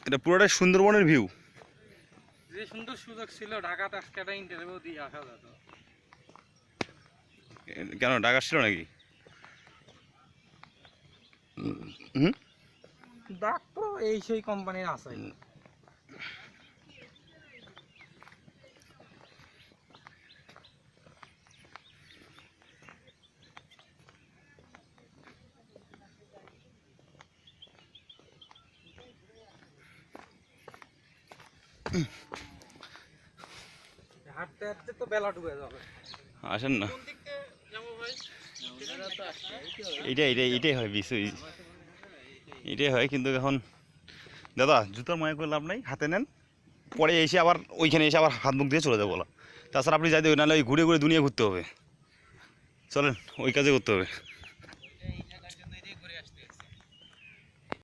এটা পুরোটাই সুন্দরবনের ভিউ। যে সুন্দর সুযোগ ছিল ঢাকাতে আজকে একটা ইন্টারভিউ দিয়ে আসা যেত। কেন ঢাকা ছিল নাকি? হুম, ডাক তো এই সেই কোম্পানির আছে। হাঁটতে হাঁটতে তো বেলা ডুবে যাবে। আসেন না, কোন দিক থেকে যাবো ভাই? এইটাই হয় বিষয়, এটাই হয়। কিন্তু এখন দাদা জুতার মনে করে লাভ নাই, হাতে নেন, পরে এসে আবার ওইখানে এসে আবার হাত মুখ দিয়ে চলে যাবো বলা। তাছাড়া আপনি যাইতে নাহলে ওই ঘুরে ঘুরে দুনিয়া ঘুরতে হবে। চলেন, ওই কাজে করতে হবে।